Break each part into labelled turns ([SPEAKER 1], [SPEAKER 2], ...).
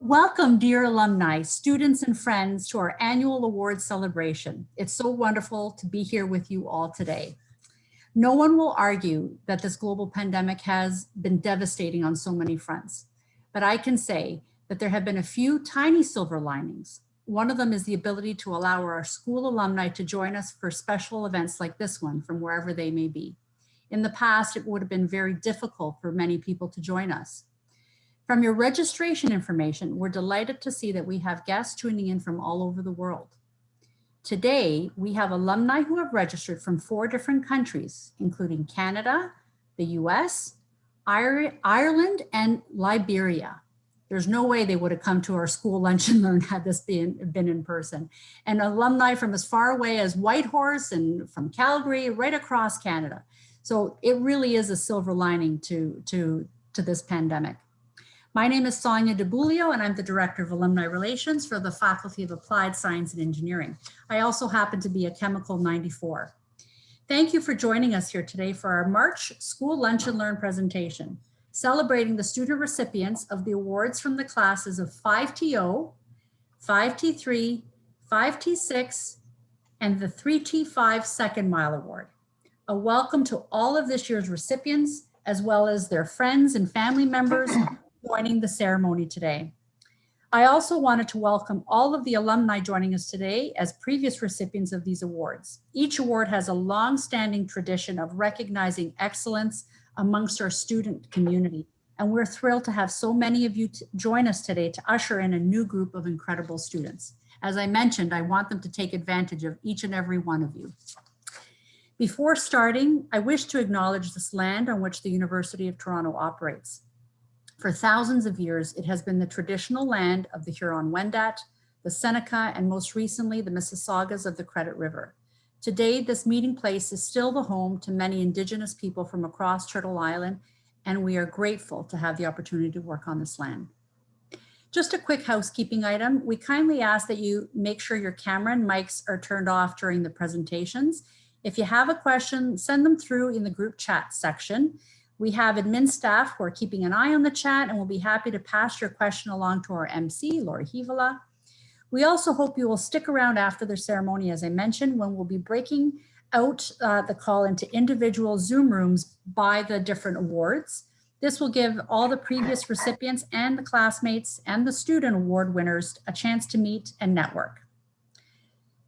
[SPEAKER 1] Welcome, dear alumni, students, and friends to our annual awards celebration. It's so wonderful to be here with you all today. No one will argue that this global pandemic has been devastating on so many fronts, but I can say that there have been a few tiny silver linings. One of them is the ability to allow our school alumni to join us for special events like this one from wherever they may be. In the past, it would have been very difficult for many people to join us. From your registration information, we're delighted to see that we have guests tuning in from all over the world. Today, we have alumni who have registered from 4 different countries, including Canada, the US, Ireland, and Liberia. There's no way they would have come to our school lunch and learn had this been in person. And alumni from as far away as Whitehorse and from Calgary, right across Canada. So it really is a silver lining to this pandemic. My name is Sonia DeBulio, and I'm the Director of Alumni Relations for the Faculty of Applied Science and Engineering. I also happen to be a Chemical 94. Thank you for joining us here today for our March School Lunch and Learn presentation, celebrating the student recipients of the awards from the classes of 5TO, 5T3, 5T6, and the 3T5 Second Mile Award. A welcome to all of this year's recipients, as well as their friends and family members joining the ceremony today. I also wanted to welcome all of the alumni joining us today as previous recipients of these awards. Each award has a long-standing tradition of recognizing excellence amongst our student community, and we're thrilled to have so many of you join us today to usher in a new group of incredible students. As I mentioned, I want them to take advantage of each and every one of you. Before starting, I wish to acknowledge this land on which the University of Toronto operates. For thousands of years, it has been the traditional land of the Huron-Wendat, the Seneca, and most recently, the Mississaugas of the Credit River. Today, this meeting place is still the home to many Indigenous people from across Turtle Island, and we are grateful to have the opportunity to work on this land. Just a quick housekeeping item. We kindly ask that you make sure your camera and mics are turned off during the presentations. If you have a question, send them through in the group chat section. We have admin staff who are keeping an eye on the chat, and we'll be happy to pass your question along to our MC, Lori Hivala. We also hope you will stick around after the ceremony, as I mentioned, when we'll be breaking out the call into individual Zoom rooms by the different awards. This will give all the previous recipients and the classmates and the student award winners a chance to meet and network.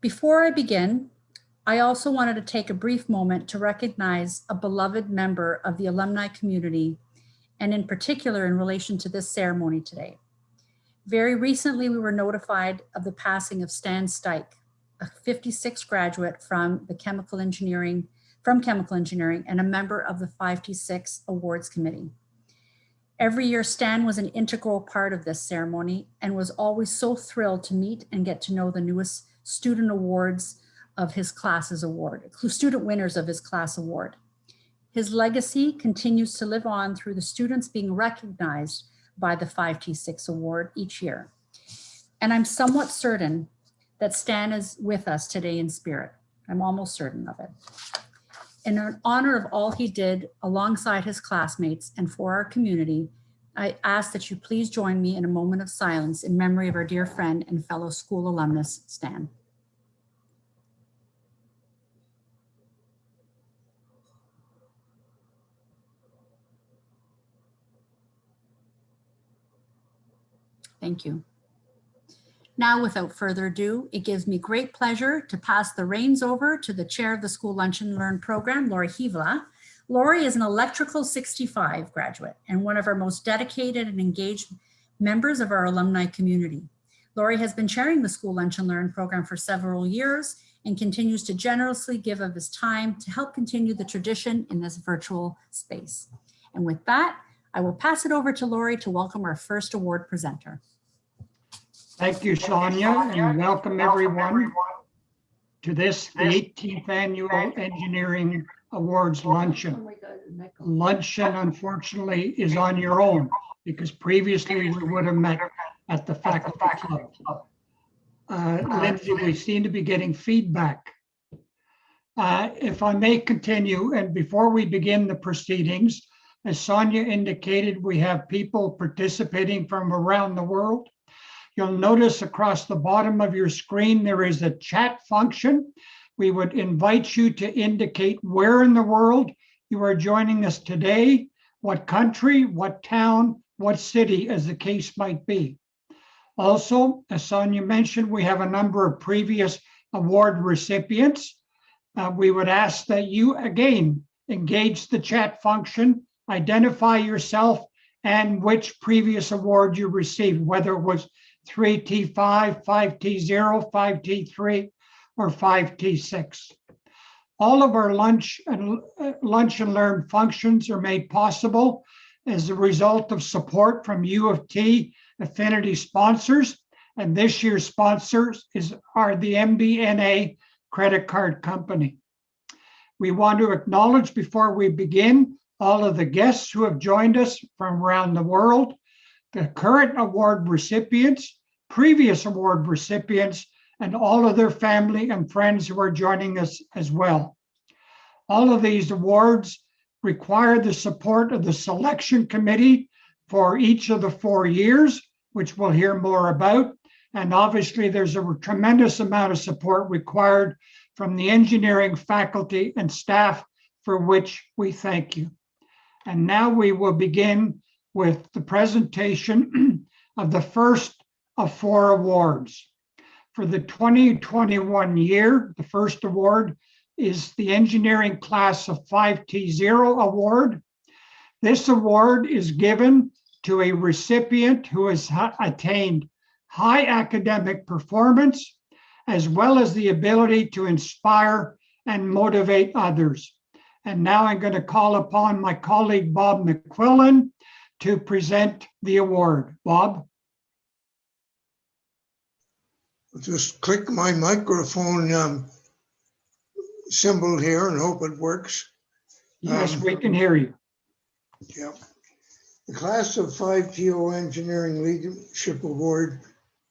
[SPEAKER 1] Before I begin, I also wanted to take a brief moment to recognize a beloved member of the alumni community, and in particular in relation to this ceremony today. Very recently, we were notified of the passing of Stan Stike, a 56 graduate from Chemical Engineering and a member of the 5T6 Awards Committee. Every year, Stan was an integral part of this ceremony and was always so thrilled to meet and get to know the newest student awards of his class's award, student winners of his class award. His legacy continues to live on through the students being recognized by the 5T6 award each year. And I'm somewhat certain that Stan is with us today in spirit. I'm almost certain of it. In honor of all he did alongside his classmates and for our community, I ask that you please join me in a moment of silence in memory of our dear friend and fellow school alumnus, Stan. Thank you. Now, without further ado, it gives me great pleasure to pass the reins over to the chair of the School Lunch and Learn program, Lori Hivala. Lori is an Electrical 65 graduate and one of our most dedicated and engaged members of our alumni community. Lori has been chairing the School Lunch and Learn program for several years and continues to generously give of his time to help continue the tradition in this virtual space. And with that, I will pass it over to Lori to welcome our first award presenter.
[SPEAKER 2] Thank you, Sonia, and welcome everyone to this, the 18th Annual Engineering Awards Luncheon. Luncheon, unfortunately, is on your own because previously we would have met at the faculty club. Lindsay, we seem to be getting feedback. If I may continue, and before we begin the proceedings, as Sonia indicated, we have people participating from around the world. You'll notice across the bottom of your screen, there is a chat function. We would invite you to indicate where in the world you are joining us today, what country, what town, what city, as the case might be. Also, as Sonia mentioned, we have a number of previous award recipients. We would ask that you, again, engage the chat function, identify yourself and which previous award you received, whether it was 3T5, 5T0, 5T3, or 5T6. All of our lunch and learn functions are made possible as a result of support from U of T affinity sponsors. And this year's sponsors are the MBNA credit card company. We want to acknowledge before we begin all of the guests who have joined us from around the world, the current award recipients, previous award recipients, and all of their family and friends who are joining us as well. All of these awards require the support of the selection committee for each of the 4 years, which we'll hear more about. And obviously there's a tremendous amount of support required from the engineering faculty and staff, for which we thank you. And now we will begin with the presentation of the first of 4 awards. For the 2021 year, the first award is the Engineering Class of 5T0 Award. This award is given to a recipient who has attained high academic performance, as well as the ability to inspire and motivate others. And now I'm going to call upon my colleague, Bob McQuillan, to present the award. Bob?
[SPEAKER 3] I'll just click my microphone symbol here and hope it works.
[SPEAKER 2] Yes, we can hear you.
[SPEAKER 3] Yeah. The Class of 5TO Engineering Leadership Award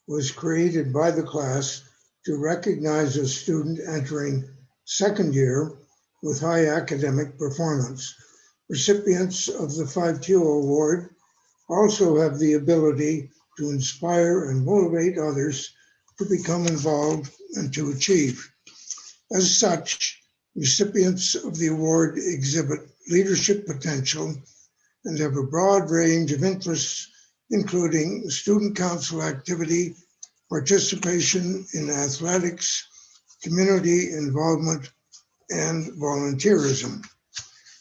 [SPEAKER 3] was created by the class to recognize a student entering second year with high academic performance. Recipients of the 5TO Award also have the ability to inspire and motivate others to become involved and to achieve. As such, recipients of the award exhibit leadership potential and have a broad range of interests, including student council activity, participation in athletics, community involvement, and volunteerism.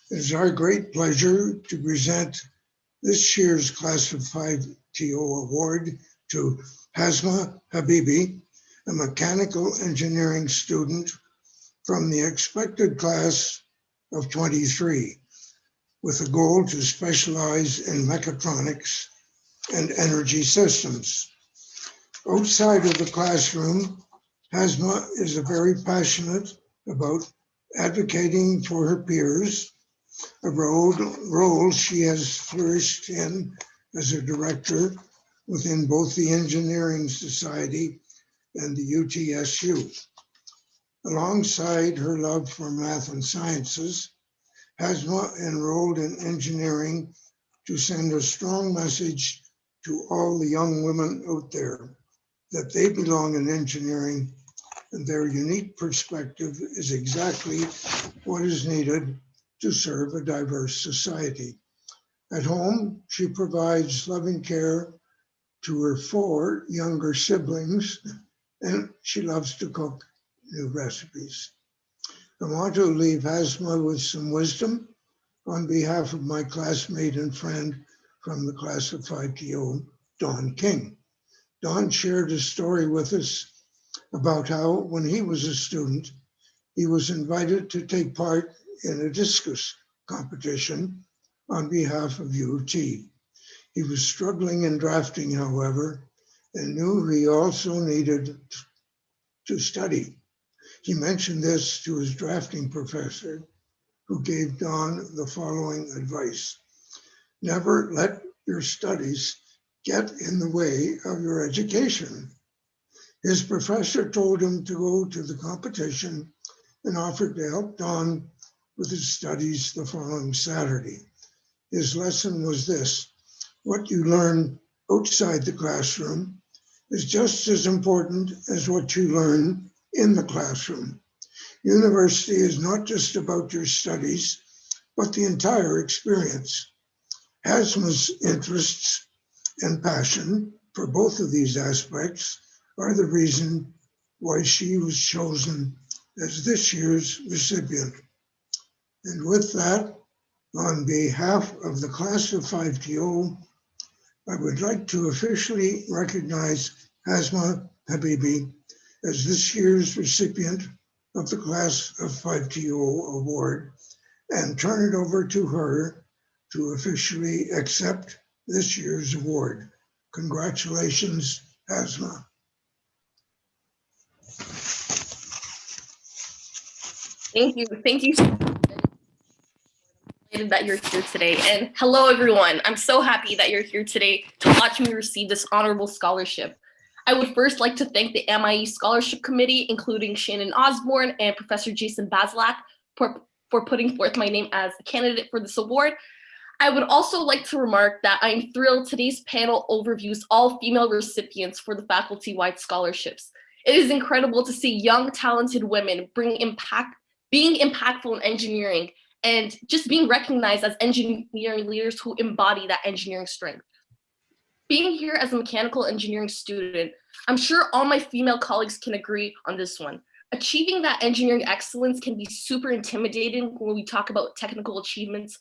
[SPEAKER 3] It is our great pleasure to present this year's Class of 5TO Award to Hasma Habibi, a mechanical engineering student from the expected class of 23, with a goal to specialize in mechatronics and energy systems. Outside of the classroom, Hasma is very passionate about advocating for her peers, a role she has flourished in as a director within both the Engineering Society and the UTSU. Alongside her love for math and sciences, Hasma enrolled in engineering to send a strong message to all the young women out there that they belong in engineering and their unique perspective is exactly what is needed to serve a diverse society. At home, she provides loving care to her 4 younger siblings, and she loves to cook new recipes. I want to leave Hasma with some wisdom on behalf of my classmate and friend from the class of 5TO, Don King. Don shared a story with us about how, when he was a student, he was invited to take part in a discus competition on behalf of UT. He was struggling in drafting, however, and knew he also needed to study. He mentioned this to his drafting professor, who gave Don the following advice: never let your studies get in the way of your education. His professor told him to go to the competition and offered to help Don with his studies the following Saturday. His lesson was this: what you learn outside the classroom is just as important as what you learn in the classroom. University is not just about your studies, but the entire experience. Hasma's interests and passion for both of these aspects are the reason why she was chosen as this year's recipient. And with that, on behalf of the class of 5TO, I would like to officially recognize Hasma Habibi as this year's recipient of the class of 5TO award and turn it over to her to officially accept this year's award. Congratulations, Hasma.
[SPEAKER 4] Thank you. Thank you so much. I'm excited that you're here today. And hello, everyone. I'm so happy that you're here today to watch me receive this honorable scholarship. I would first like to thank the MIE Scholarship Committee, including Shannon Osborne and Professor Jason Bazelak, for putting forth my name as a candidate for this award. I would also like to remark that I'm thrilled today's panel overviews all female recipients for the faculty-wide scholarships. It is incredible to see young, talented women being impactful in engineering and just being recognized as engineering leaders who embody that engineering strength. Being here as a mechanical engineering student, I'm sure all my female colleagues can agree on this one. Achieving that engineering excellence can be super intimidating when we talk about technical achievements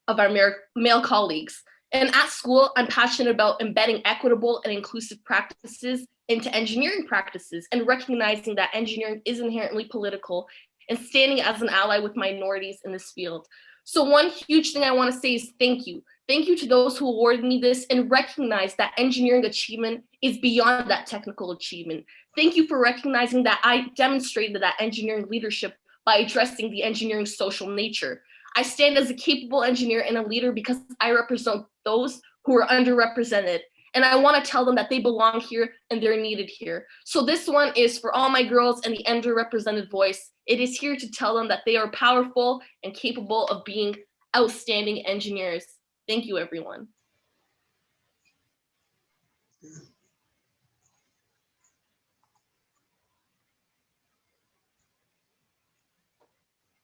[SPEAKER 4] of our male colleagues. And at Skule, I'm passionate about embedding equitable and inclusive practices into engineering practices and recognizing that engineering is inherently political and standing as an ally with minorities in this field. So one huge thing I want to say is thank you. Thank you to those who awarded me this and recognize that engineering achievement is beyond that technical achievement. Thank you for recognizing that I demonstrated that engineering leadership by addressing the engineering social nature. I stand as a capable engineer and a leader because I represent those who are underrepresented. And I want to tell them that they belong here and they're needed here. So this one is for all my girls and the underrepresented voice. It is here to tell them that they are powerful and capable of being outstanding engineers. Thank you, everyone.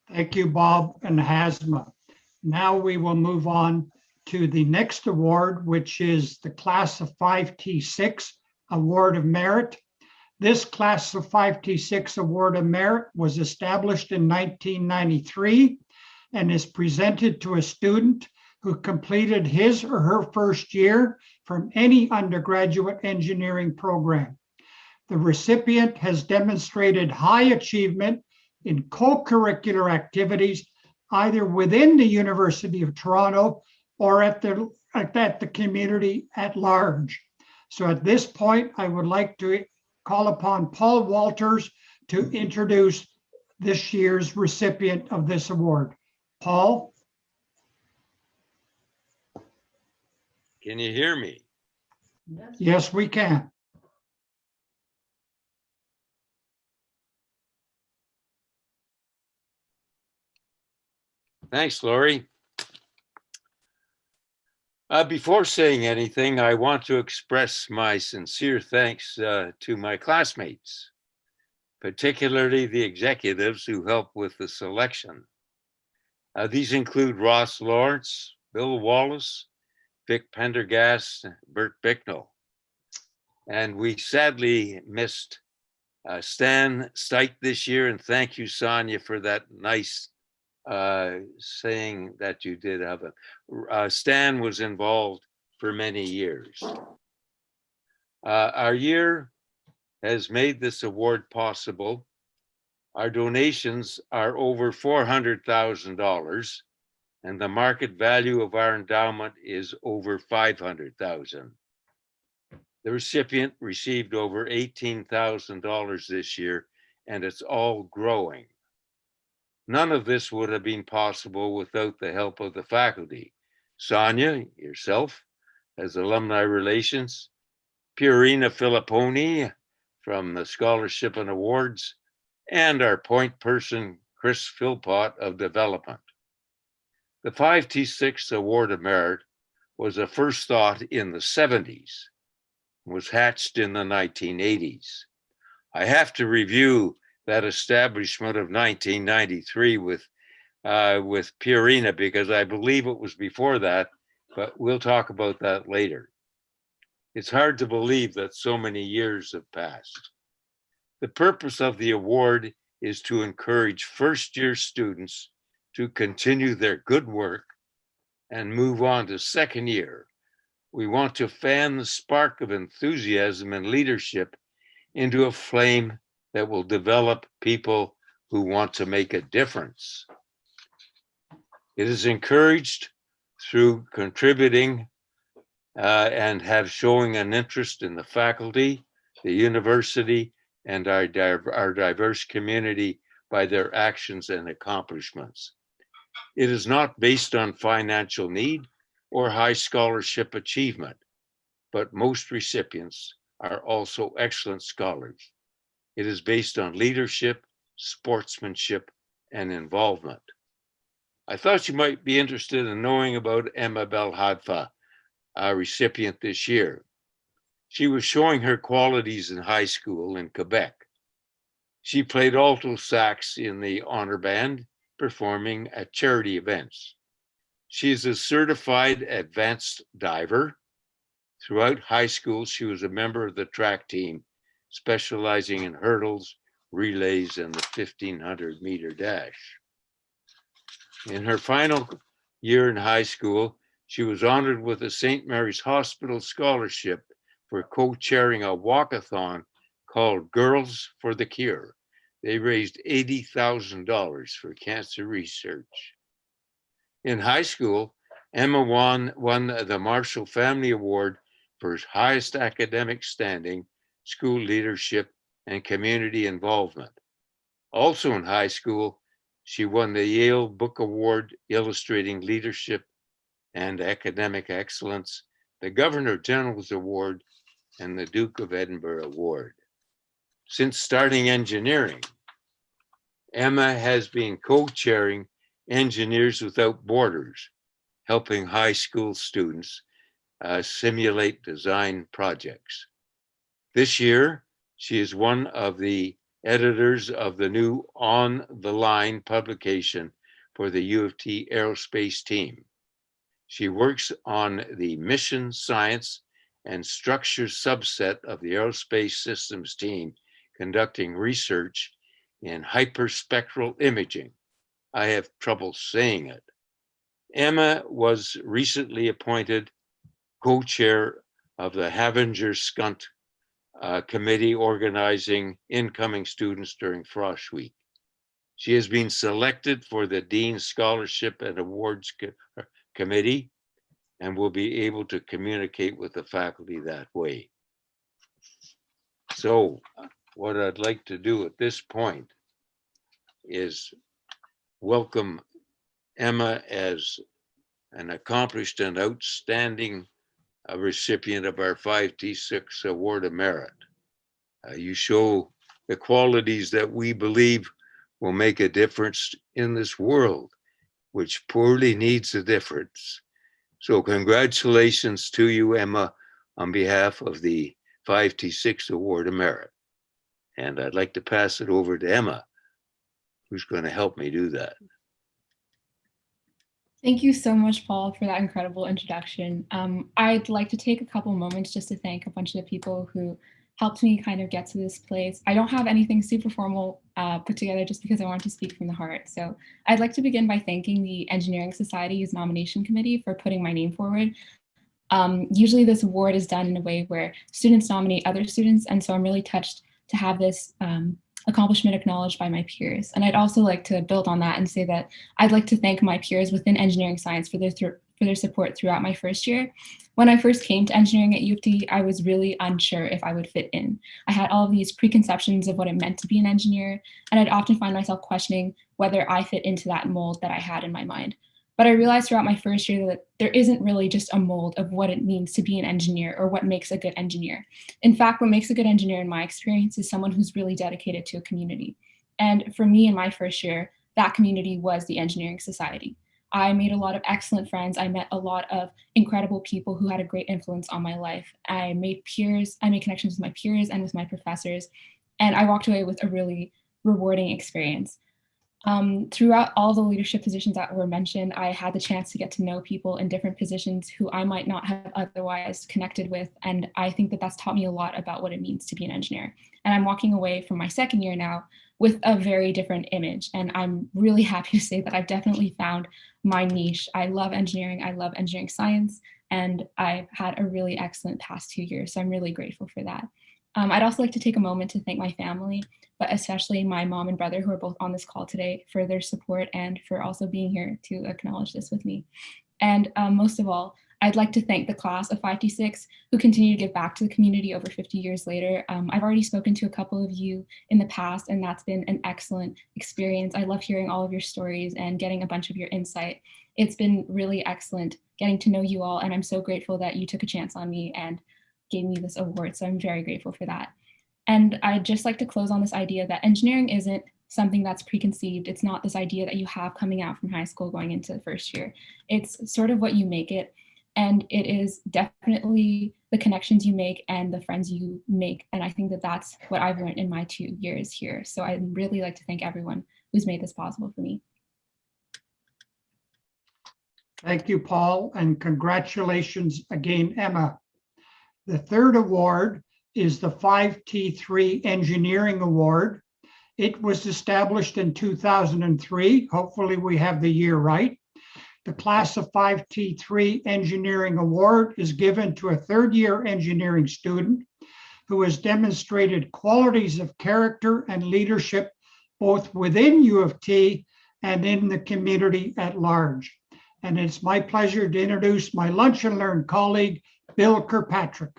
[SPEAKER 2] Thank you, Bob and Hasma. Now we will move on to the next award, which is the Class of 5T6 Award of Merit. This Class of 5T6 Award of Merit was established in 1993 and is presented to a student who completed his or her first year from any undergraduate engineering program. The recipient has demonstrated high achievement in co-curricular activities, either within the University of Toronto or at the community at large. So at this point, I would like to call upon Paul Walters to introduce this year's recipient of this award. Paul?
[SPEAKER 5] Can you hear me?
[SPEAKER 2] Yes, we can.
[SPEAKER 5] Thanks, Lori. Before saying anything, I want to express my sincere thanks to my classmates, particularly the executives who helped with the selection. These include Ross Lawrence, Bill Wallace, Vic Pendergast, Bert Bicknell. And we sadly missed Stan Stike this year, and thank you, Sonia, for that nice saying that you did of it. Stan was involved for many years. Our year has made this award possible. Our donations are over $400,000, and the market value of our endowment is over $500,000. The recipient received over $18,000 this year, and it's all growing. None of this would have been possible without the help of the faculty. Sonia, yourself, as alumni relations, Purina Filipponi from the Scholarship and Awards, and our point person, Chris Philpott of Development. The 5T6 Award of Merit was a first thought in the 70s was hatched in the 1980s. I have to review that establishment of 1993 with Purina because I believe it was before that, but we'll talk about that later. It's hard to believe that so many years have passed. The purpose of the award is to encourage first-year students to continue their good work and move on to second year. We want to fan the spark of enthusiasm and leadership into a flame that will develop people who want to make a difference. It is encouraged through contributing and have showing an interest in the faculty, the university, and our diverse community by their actions and accomplishments. It is not based on financial need or high scholarship achievement, but most recipients are also excellent scholars. It is based on leadership, sportsmanship, and involvement. I thought you might be interested in knowing about Emma Belhadfa, a recipient this year. She was showing her qualities in high school in Quebec. She played alto sax in the honor band, performing at charity events. She is a certified advanced diver. Throughout high school, she was a member of the track team, specializing in hurdles, relays, and the 1,500-meter dash. In her final year in high school, she was honored with a St. Mary's Hospital scholarship for co-chairing a walkathon called Girls for the Cure. They raised $80,000 for cancer research. In high school, Emma won the Marshall Family Award for his highest academic standing, school leadership, and community involvement. Also in high school, she won the Yale Book Award illustrating leadership and academic excellence, the Governor General's Award, and the Duke of Edinburgh Award. Since starting engineering, Emma has been co-chairing Engineers Without Borders, helping high school students simulate design projects. This year, she is one of the editors of the new On the Line publication for the U of T aerospace team. She works on the mission, science, and structure subset of the aerospace systems team, conducting research in hyperspectral imaging. I have trouble saying it. Emma was recently appointed co-chair of the Havinger-Skunt committee organizing incoming students during Frosh Week. She has been selected for the Dean's Scholarship and Awards Committee and will be able to communicate with the faculty that way. So what I'd like to do at this point is welcome Emma as an accomplished and outstanding recipient of our 5T6 Award of Merit. You show the qualities that we believe will make a difference in this world, which poorly needs a difference. So congratulations to you, Emma, on behalf of the 5T6 Award of Merit. And I'd like to pass it over to Emma, who's going to help me do that.
[SPEAKER 6] Thank you so much, Paul, for that incredible introduction. I'd like to take a couple moments just to thank a bunch of the people who helped me kind of get to this place. I don't have anything super formal put together just because I want to speak from the heart. So I'd like to begin by thanking the Engineering Society's nomination committee for putting my name forward. Usually this award is done in a way where students nominate other students, and so I'm really touched to have this accomplishment acknowledged by my peers. And I'd also like to build on that and say that I'd like to thank my peers within engineering science for their support throughout my first year. When I first came to engineering at U of T, I was really unsure if I would fit in. I had all of these preconceptions of what it meant to be an engineer, and I'd often find myself questioning whether I fit into that mold that I had in my mind. But I realized throughout my first year that there isn't really just a mold of what it means to be an engineer or what makes a good engineer. In fact, what makes a good engineer in my experience is someone who's really dedicated to a community. And for me in my first year, that community was the Engineering Society. I made a lot of excellent friends. I met a lot of incredible people who had a great influence on my life. I made connections with my peers and with my professors, and I walked away with a really rewarding experience. Throughout all the leadership positions that were mentioned, I had the chance to get to know people in different positions who I might not have otherwise connected with. And I think that that's taught me a lot about what it means to be an engineer. And I'm walking away from my second year now with a very different image. And I'm really happy to say that I've definitely found my niche. I love engineering science, and I've had a really excellent past 2 years. So I'm really grateful for that. I'd also like to take a moment to thank my family, but especially my mom and brother, who are both on this call today, for their support and for also being here to acknowledge this with me. And most of all, I'd like to thank the class of 5T6 who continue to give back to the community over 50 years later. I've already spoken to a couple of you in the past, and that's been an excellent experience. I love hearing all of your stories and getting a bunch of your insight. It's been really excellent getting to know you all, and I'm so grateful that you took a chance on me and gave me this award. So I'm very grateful for that. And I'd just like to close on this idea that engineering isn't something that's preconceived. It's not this idea that you have coming out from high school going into the first year. It's sort of what you make it. And it is definitely the connections you make and the friends you make. And I think that that's what I've learned in my 2 years here. So I'd really like to thank everyone who's made this possible for me.
[SPEAKER 2] Thank you, Paul, and congratulations again, Emma. The third award is the 5T3 Engineering Award. It was established in 2003. Hopefully we have the year right. The class of 5T3 Engineering Award is given to a third-year engineering student who has demonstrated qualities of character and leadership both within U of T and in the community at large. And it's my pleasure to introduce my Lunch and Learn colleague, Bill Kirkpatrick.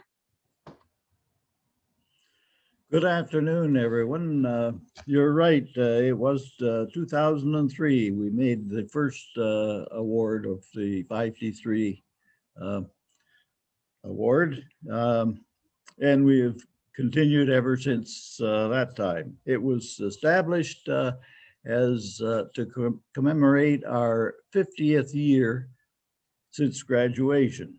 [SPEAKER 7] Good afternoon, everyone. You're right. It was 2003. We made the first award of the 5T3 award, and we have continued ever since that time. It was established as to commemorate our 50th year since graduation.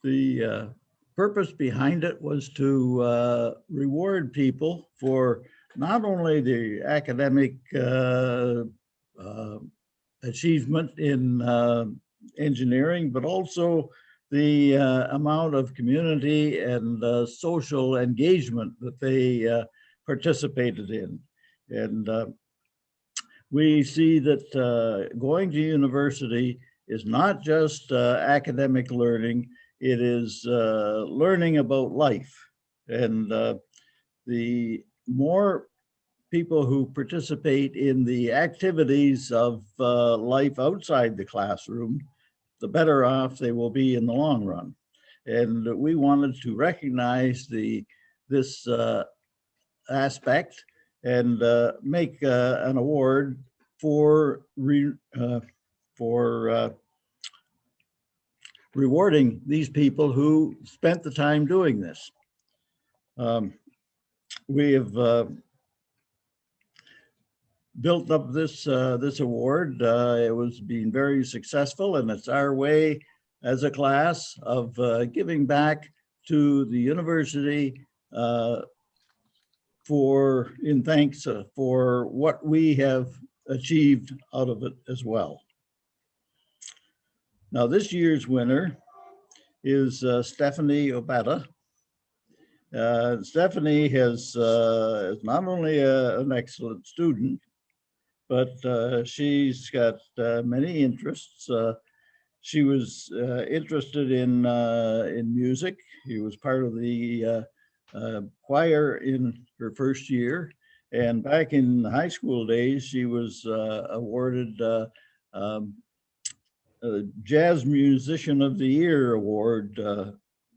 [SPEAKER 7] The purpose behind it was to reward people for not only the academic achievement in engineering, but also the amount of community and social engagement that they participated in. And we see that going to university is not just academic learning, it is learning about life. And the more people who participate in the activities of life outside the classroom, the better off they will be in the long run. And we wanted to recognize this aspect and make an award for rewarding these people who spent the time doing this. We have built up this award. It was being very successful, and it's our way as a class of giving back to the university in thanks for what we have achieved out of it as well. Now, this year's winner is Stephanie Obata. Stephanie is not only an excellent student, but she's got many interests. She was interested in music. She was part of the choir in her first year. And back in high school days, she was awarded Jazz Musician of the Year award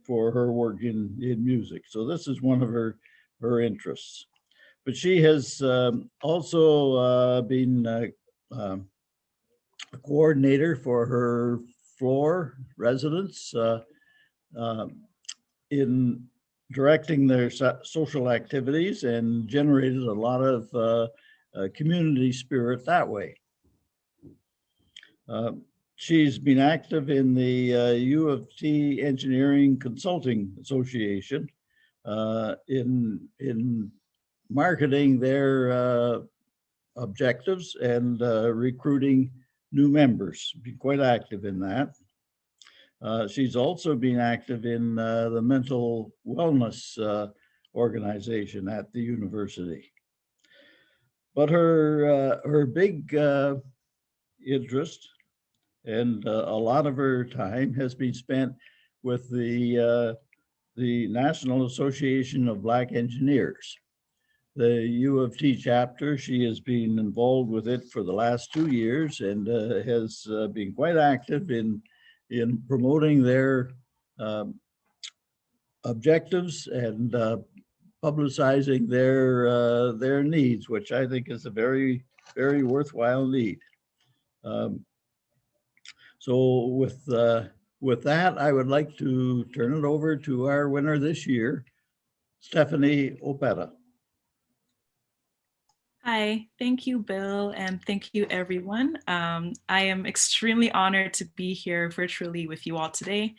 [SPEAKER 7] for her work in music. So this is one of her interests. But she has also been a coordinator for her floor residents in directing their social activities and generated a lot of community spirit that way. She's been active in the U of T Engineering Consulting Association in marketing their objectives and recruiting new members. Been quite active in that. She's also been active in the mental wellness organization at the university. But her big interest and a lot of her time has been spent with the National Association of Black Engineers. The U of T chapter, she has been involved with it for the last 2 years and has been quite active in promoting their objectives and publicizing their needs, which I think is a very, very worthwhile need. So with that, I would like to turn it over to our winner this year, Stephanie Opeta.
[SPEAKER 8] Hi, thank you, Bill, and thank you, everyone. I am extremely honored to be here virtually with you all today,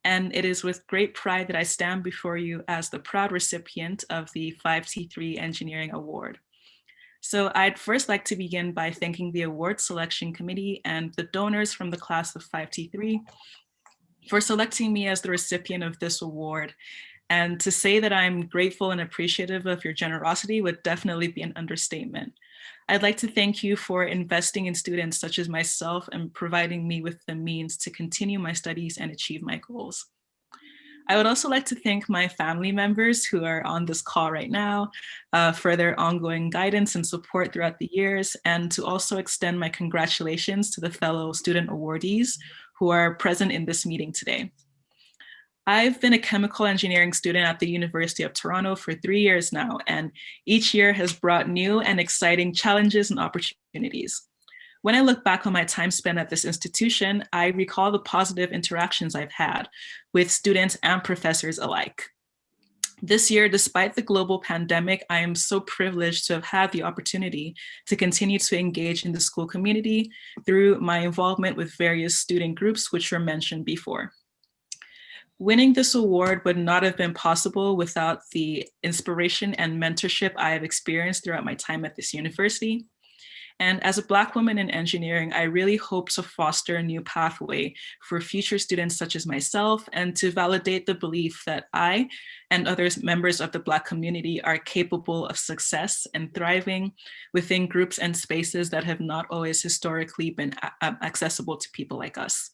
[SPEAKER 8] and it is with great pride that I stand before you as the proud recipient of the 5T3 Engineering Award. So I'd first like to begin by thanking the award selection committee and the donors from the class of 5T3 for selecting me as the recipient of this award. And to say that I'm grateful and appreciative of your generosity would definitely be an understatement. I'd like to thank you for investing in students such as myself and providing me with the means to continue my studies and achieve my goals. I would also like to thank my family members who are on this call right now for their ongoing guidance and support throughout the years, and to also extend my congratulations to the fellow student awardees who are present in this meeting today. I've been a chemical engineering student at the University of Toronto for 3 years now, and each year has brought new and exciting challenges and opportunities. When I look back on my time spent at this institution, I recall the positive interactions I've had with students and professors alike. This year, despite the global pandemic, I am so privileged to have had the opportunity to continue to engage in the school community through my involvement with various student groups, which were mentioned before. Winning this award would not have been possible without the inspiration and mentorship I have experienced throughout my time at this university. And as a Black woman in engineering, I really hope to foster a new pathway for future students such as myself, and to validate the belief that I and others members of the Black community are capable of success and thriving within groups and spaces that have not always historically been accessible to people like us.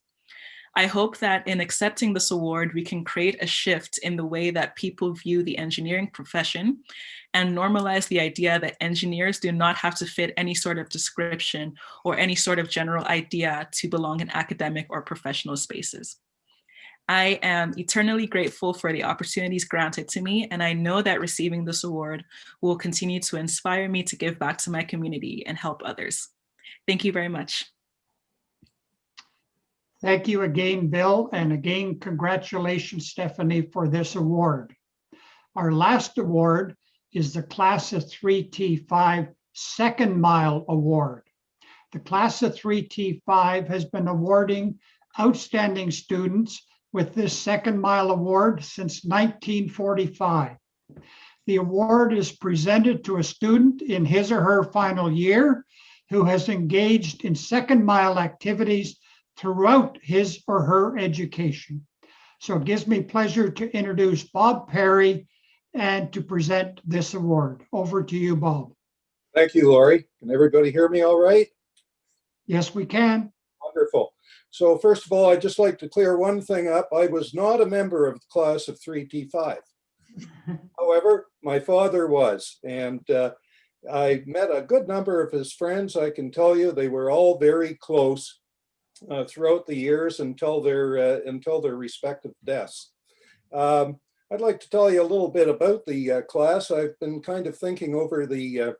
[SPEAKER 8] I hope that in accepting this award, we can create a shift in the way that people view the engineering profession and normalize the idea that engineers do not have to fit any sort of description or any sort of general idea to belong in academic or professional spaces. I am eternally grateful for the opportunities granted to me, and I know that receiving this award will continue to inspire me to give back to my community and help others. Thank you very much.
[SPEAKER 2] Thank you again, Bill, and again, congratulations, Stephanie, for this award. Our last award is the Class of 3T5 Second Mile Award. The Class of 3T5 has been awarding outstanding students with this Second Mile Award since 1945. The award is presented to a student in his or her final year who has engaged in second mile activities throughout his or her education. So it gives me pleasure to introduce Bob Perry and to present this award. Over to you, Bob.
[SPEAKER 9] Thank you, Laurie. Can everybody hear me all right?
[SPEAKER 2] Yes, we can.
[SPEAKER 9] Wonderful. So first of all, I'd just like to clear one thing up. I was not a member of the class of 3T5. However, my father was, and I met a good number of his friends. I can tell you they were all very close throughout the years until their respective deaths. I'd like to tell you a little bit about the class. I've been kind of thinking over the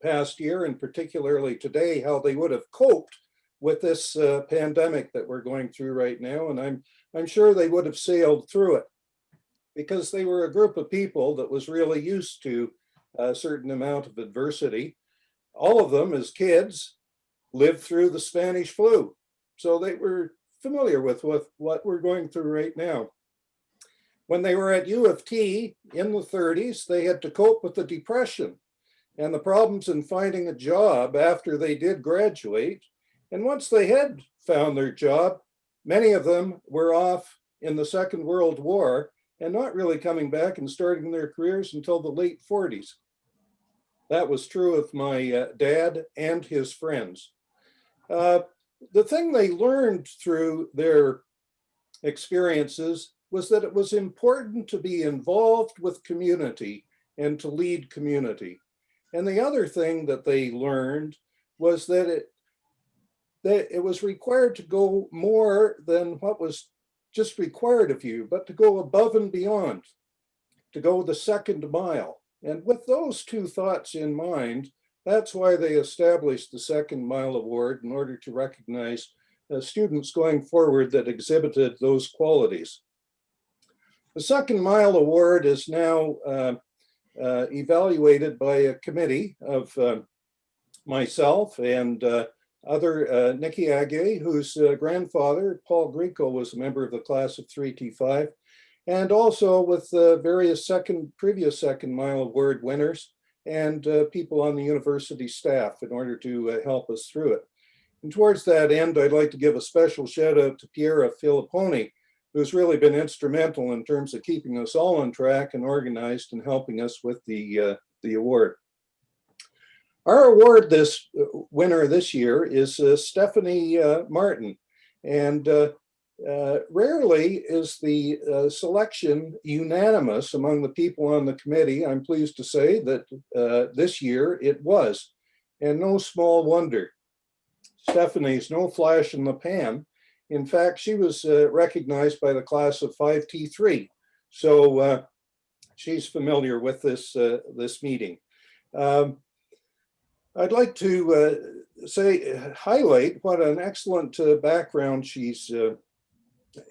[SPEAKER 9] past year, and particularly today, how they would have coped with this pandemic that we're going through right now, and I'm sure they would have sailed through it, because they were a group of people that was really used to a certain amount of adversity. All of them, as kids, lived through the Spanish flu. so they were familiar with what we're going through right now. When they were at U of T in the 30s, they had to cope with the Depression and the problems in finding a job after they did graduate. And once they had found their job, many of them were off in the Second World War and not really coming back and starting their careers until the late 40s. That was true of my dad and his friends. The thing they learned through their experiences was that it was important to be involved with community and to lead community. And the other thing that they learned was that it was required to go more than what was just required of you, but to go above and beyond, to go the second mile. And with those two thoughts in mind, that's why they established the Second Mile Award, in order to recognize students going forward that exhibited those qualities. The Second Mile Award is now evaluated by a committee of myself and other Nikki Agay, whose grandfather, Paul Grieco, was a member of the class of 3T5, and also with various previous Second Mile Award winners and people on the university staff in order to help us through it. And towards that end, I'd like to give a special shout out to Piera Filipponi, who's really been instrumental in terms of keeping us all on track and organized and helping us with the award. Our award winner this year is Stephanie Martin. And rarely is the selection unanimous among the people on the committee. I'm pleased to say that this year it was, and no small wonder. Stephanie's no flash in the pan. In fact, she was recognized by the class of 5T3. So she's familiar with this meeting. I'd like to highlight what an excellent background she's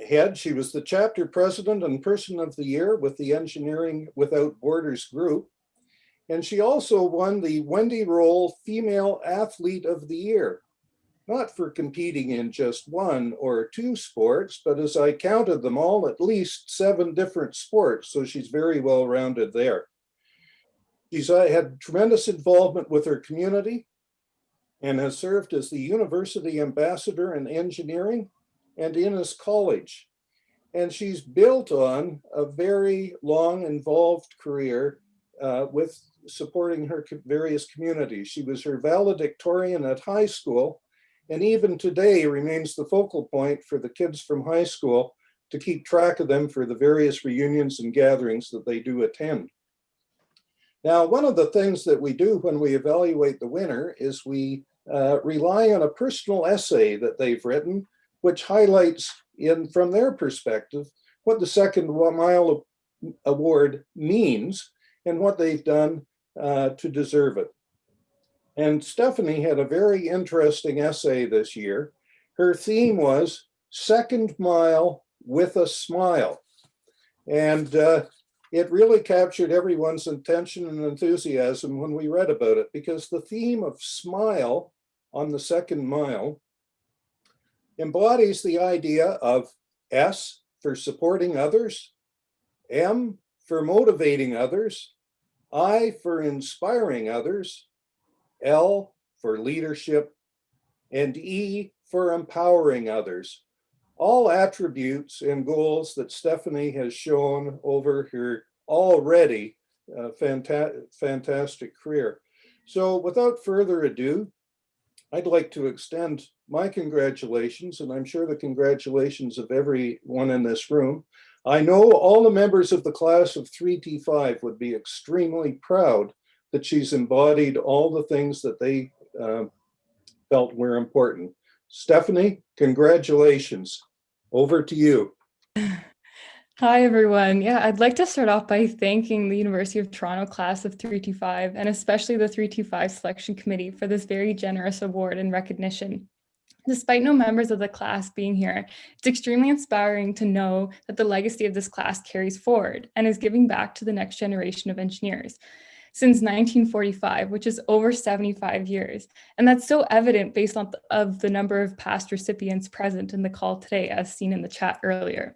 [SPEAKER 9] had. She was the chapter president and person of the year with the Engineering Without Borders group. And she also won the Wendy Roll Female Athlete of the Year, not for competing in just one or two sports, but as I counted them all, at least 7 different sports. So she's very well rounded there. She's had tremendous involvement with her community and has served as the university ambassador in engineering and Innes College. And she's built on a very long involved career with supporting her various communities. She was her valedictorian at high school, and even today remains the focal point for the kids from high school to keep track of them for the various reunions and gatherings that they do attend. Now, one of the things that we do when we evaluate the winner is we rely on a personal essay that they've written, which highlights from their perspective what the Second Mile Award means and what they've done to deserve it. And Stephanie had a very interesting essay this year. Her theme was Second Mile with a Smile. And it really captured everyone's attention and enthusiasm when we read about it, because the theme of smile on the second mile embodies the idea of S for supporting others, M for motivating others, I for inspiring others, L for leadership, and E for empowering others. All attributes and goals that Stephanie has shown over her already fantastic career. So without further ado, I'd like to extend my congratulations, and I'm sure the congratulations of everyone in this room. I know all the members of the class of 3T5 would be extremely proud that she's embodied all the things that they felt were important. Stephanie, congratulations. Over to you.
[SPEAKER 6] Hi, everyone. Yeah, I'd like to start off by thanking the University of Toronto class of 3T5 and especially the 3T5 selection committee for this very generous award and recognition. Despite no members of the class being here, it's extremely inspiring to know that the legacy of this class carries forward and is giving back to the next generation of engineers. since 1945, which is over 75 years. And that's so evident based on the number of past recipients present in the call today, as seen in the chat earlier.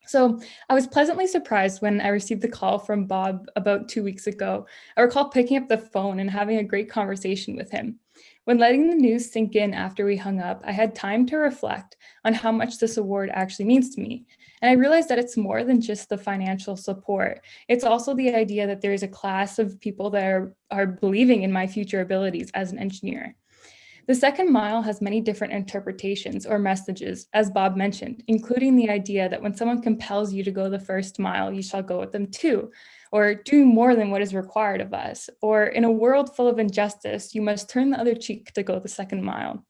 [SPEAKER 6] So I was pleasantly surprised when I received the call from Bob about 2 weeks ago. I recall picking up the phone and having a great conversation with him. When letting the news sink in after we hung up, I had time to reflect on how much this award actually means to me. And I realized that it's more than just the financial support. It's also the idea that there's a class of people that are believing in my future abilities as an engineer. The second mile has many different interpretations or messages, as Bob mentioned, including the idea that when someone compels you to go the first mile, you shall go with them too, or do more than what is required of us, or in a world full of injustice, you must turn the other cheek to go the second mile.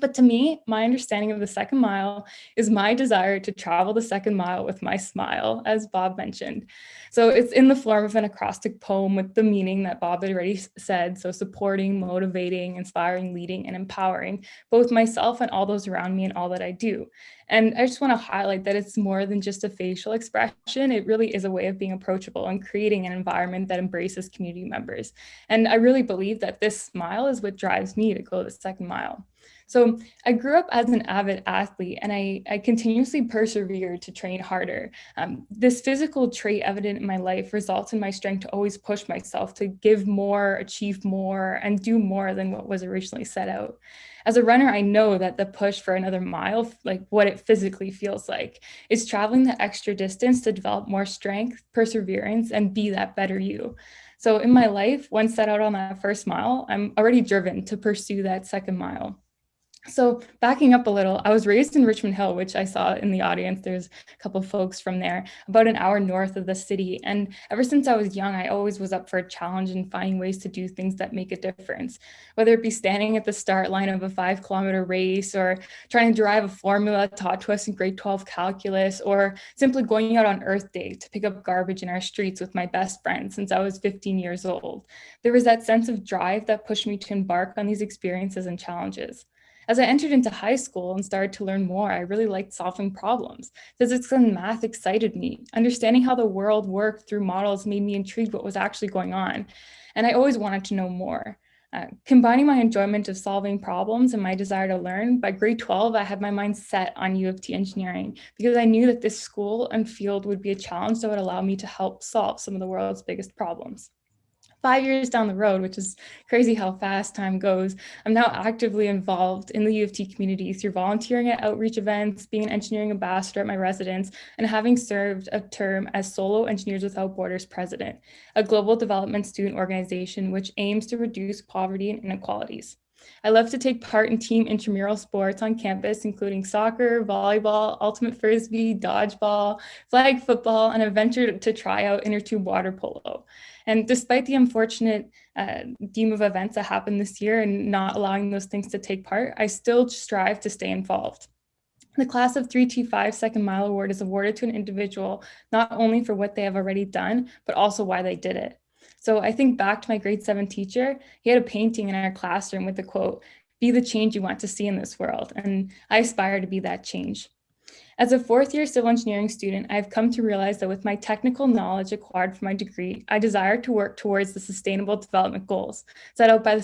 [SPEAKER 6] But to me, my understanding of the second mile is my desire to travel the second mile with my smile, as Bob mentioned. So it's in the form of an acrostic poem with the meaning that Bob had already said. So supporting, motivating, inspiring, leading, and empowering both myself and all those around me in all that I do. And I just want to highlight that it's more than just a facial expression. It really is a way of being approachable and creating an environment that embraces community members. And I really believe that this smile is what drives me to go the second mile. So I grew up as an avid athlete, and I continuously persevered to train harder. This physical trait evident in my life results in my strength to always push myself to give more, achieve more, and do more than what was originally set out. As a runner, I know that the push for another mile, like what it physically feels like, is traveling the extra distance to develop more strength, perseverance, and be that better you. So in my life, once set out on that first mile, I'm already driven to pursue that second mile. So backing up a little, I was raised in Richmond Hill, which I saw in the audience. There's a couple of folks from there, about an hour north of the city. And ever since I was young, I always was up for a challenge and finding ways to do things that make a difference, whether it be standing at the start line of a 5-kilometer race, or trying to derive a formula taught to us in grade 12 calculus, or simply going out on Earth Day to pick up garbage in our streets with my best friend since I was 15 years old. There was that sense of drive that pushed me to embark on these experiences and challenges. As I entered into high school and started to learn more, I really liked solving problems. Physics and math excited me. Understanding how the world worked through models made me intrigued what was actually going on. And I always wanted to know more. Combining my enjoyment of solving problems and my desire to learn, by grade 12, I had my mind set on U of T engineering because I knew that this school and field would be a challenge that would allow me to help solve some of the world's biggest problems. 5 years down the road, which is crazy how fast time goes, I'm now actively involved in the U of T community through volunteering at outreach events, being an engineering ambassador at my residence, and having served a term as Solo Engineers Without Borders president, a global development student organization which aims to reduce poverty and inequalities. I love to take part in team intramural sports on campus, including soccer, volleyball, ultimate frisbee, dodgeball, flag football, and a venture to try out inner tube water polo. And despite the unfortunate deem of events that happened this year and not allowing those things to take part, I still strive to stay involved. The class of 3T5 Second Mile Award is awarded to an individual not only for what they have already done, but also why they did it. So I think back to my grade 7 teacher. He had a painting in our classroom with the quote, "Be the change you want to see in this world." And I aspire to be that change. As a fourth-year civil engineering student, I have come to realize that with my technical knowledge acquired from my degree, I desire to work towards the Sustainable Development Goals set out by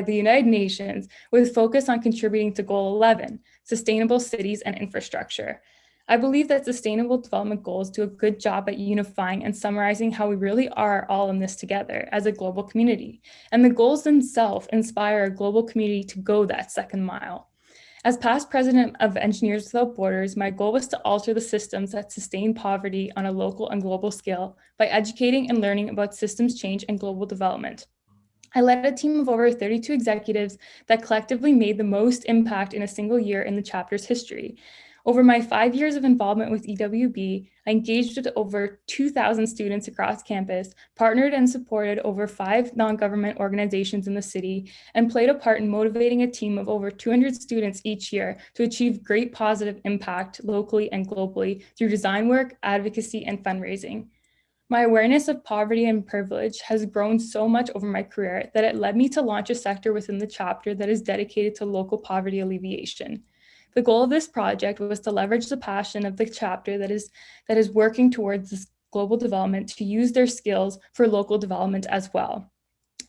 [SPEAKER 6] the United Nations, with focus on contributing to Goal 11, Sustainable Cities and Infrastructure. I believe that Sustainable Development Goals do a good job at unifying and summarizing how we really are all in this together as a global community. And the goals themselves inspire a global community to go that second mile. As past president of Engineers Without Borders, my goal was to alter the systems that sustain poverty on a local and global scale by educating and learning about systems change and global development. I led a team of over 32 executives that collectively made the most impact in a single year in the chapter's history. Over my 5 years of involvement with EWB, I engaged with over 2,000 students across campus, partnered and supported over 5 non-government organizations in the city, and played a part in motivating a team of over 200 students each year to achieve great positive impact locally and globally through design work, advocacy, and fundraising. My awareness of poverty and privilege has grown so much over my career that it led me to launch a sector within the chapter that is dedicated to local poverty alleviation. The goal of this project was to leverage the passion of the chapter that is working towards global development to use their skills for local development as well.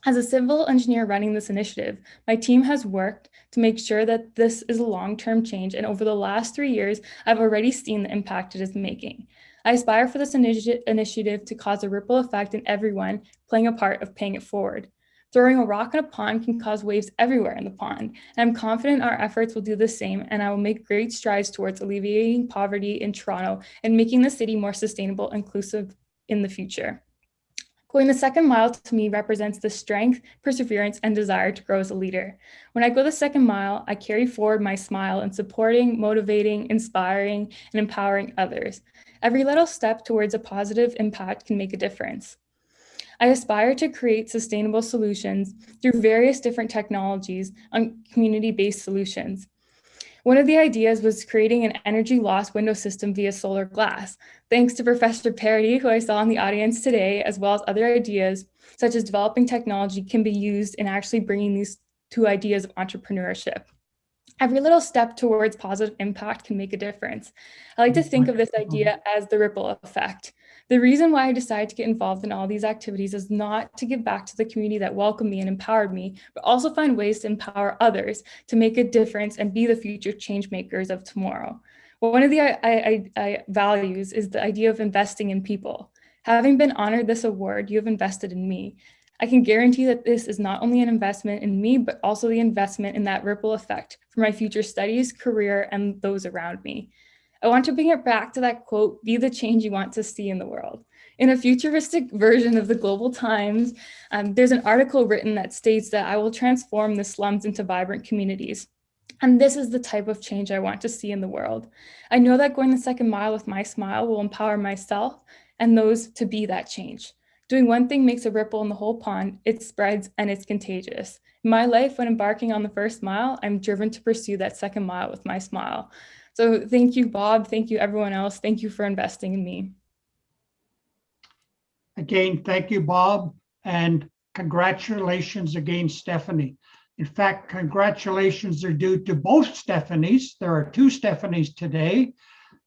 [SPEAKER 6] As a civil engineer running this initiative, my team has worked to make sure that this is a long-term change, and over the last 3 years, I've already seen the impact it is making. I aspire for this initiative to cause a ripple effect in everyone playing a part of paying it forward. Throwing a rock in a pond can cause waves everywhere in the pond, and I'm confident our efforts will do the same, and I will make great strides towards alleviating poverty in Toronto and making the city more sustainable and inclusive in the future. Going the second mile to me represents the strength, perseverance, and desire to grow as a leader. When I go the second mile, I carry forward my smile in supporting, motivating, inspiring, and empowering others. Every little step towards a positive impact can make a difference. I aspire to create sustainable solutions through various different technologies on community-based solutions. One of the ideas was creating an energy loss window system via solar glass. Thanks to Professor Parody, who I saw in the audience today, as well as other ideas, such as developing technology can be used in actually bringing these two ideas of entrepreneurship. Every little step towards positive impact can make a difference. I like to think of this idea as the ripple effect. The reason why I decided to get involved in all these activities is not to give back to the community that welcomed me and empowered me, but also find ways to empower others to make a difference and be the future change makers of tomorrow. One of the values is the idea of investing in people. Having been honored this award, you have invested in me. I can guarantee that this is not only an investment in me, but also the investment in that ripple effect for my future studies, career, and those around me. I want to bring it back to that quote, be the change you want to see in the world. In a futuristic version of the Global Times, there's an article written that states that I will transform the slums into vibrant communities. And this is the type of change I want to see in the world. I know that going the second mile with my smile will empower myself and those to be that change. Doing one thing makes a ripple in the whole pond, it spreads and it's contagious. In my life, when embarking on the first mile, I'm driven to pursue that second mile with my smile. So thank you, Bob. Thank you, everyone else. Thank you for investing in me.
[SPEAKER 2] Again, thank you, Bob, and congratulations again, Stephanie. In fact, congratulations are due to both Stephanies. There are two Stephanies today,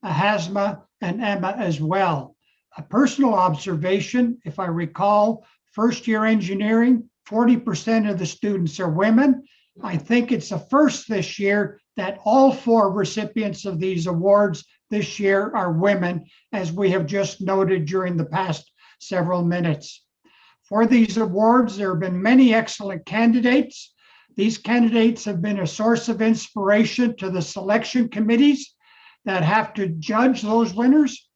[SPEAKER 2] Hasma and Emma as well. A personal observation, if I recall, first year engineering, 40% of the students are women. I think it's a first this year that all four recipients of these awards this year are women, as we have just noted during the past several minutes. For these awards, there have been many excellent candidates. These candidates have been a source of inspiration to the selection committees that have to judge those winners.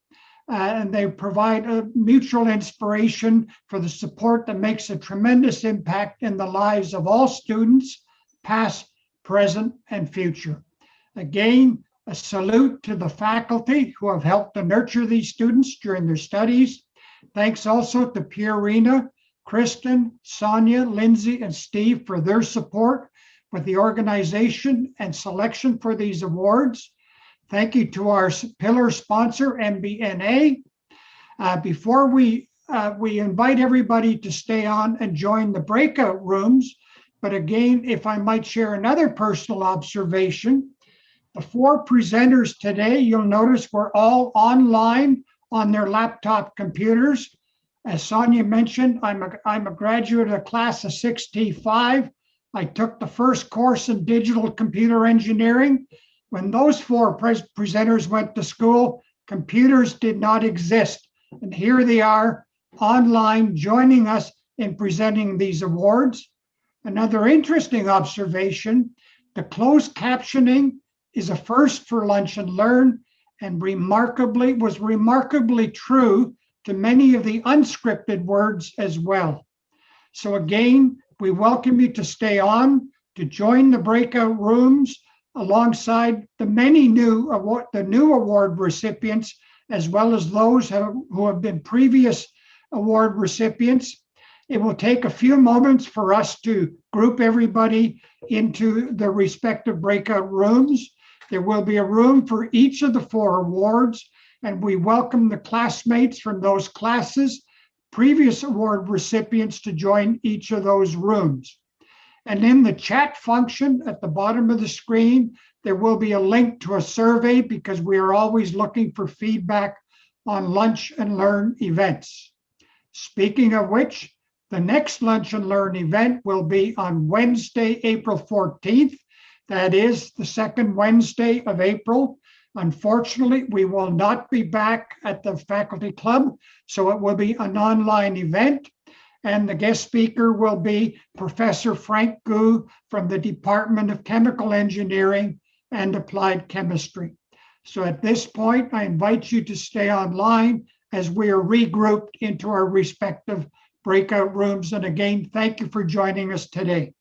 [SPEAKER 2] And they provide a mutual inspiration for the support that makes a tremendous impact in the lives of all students, past, present, and future. Again, a salute to the faculty who have helped to nurture these students during their studies. Thanks also to Pierina, Kristen, Sonia, Lindsay, and Steve for their support with the organization and selection for these awards. Thank you to our pillar sponsor, MBNA. Before we invite everybody to stay on and join the breakout rooms, but again, if I might share another personal observation, the four presenters today, you'll notice we're all online on their laptop computers. As Sonia mentioned, I'm a graduate of class of 6T5. I took the first course in digital computer engineering. When those four presenters went to school, computers did not exist. And here they are online joining us in presenting these awards. Another interesting observation, the closed captioning is a first for Lunch and Learn and was remarkably true to many of the unscripted words as well. So again, we welcome you to stay on, to join the breakout rooms alongside the many new award recipients, as well as those who have been previous award recipients. It will take a few moments for us to group everybody into the respective breakout rooms. There will be a room for each of the four awards, and we welcome the classmates from those classes, previous award recipients, to join each of those rooms. And in the chat function at the bottom of the screen, there will be a link to a survey because we are always looking for feedback on Lunch and Learn events. Speaking of which, the next Lunch and Learn event will be on Wednesday, April 14th. That is the second Wednesday of April. Unfortunately, we will not be back at the faculty club, so it will be an online event. And the guest speaker will be Professor Frank Gu from the Department of Chemical Engineering and Applied Chemistry. So at this point, I invite you to stay online as we are regrouped into our respective breakout rooms. And again, thank you for joining us today.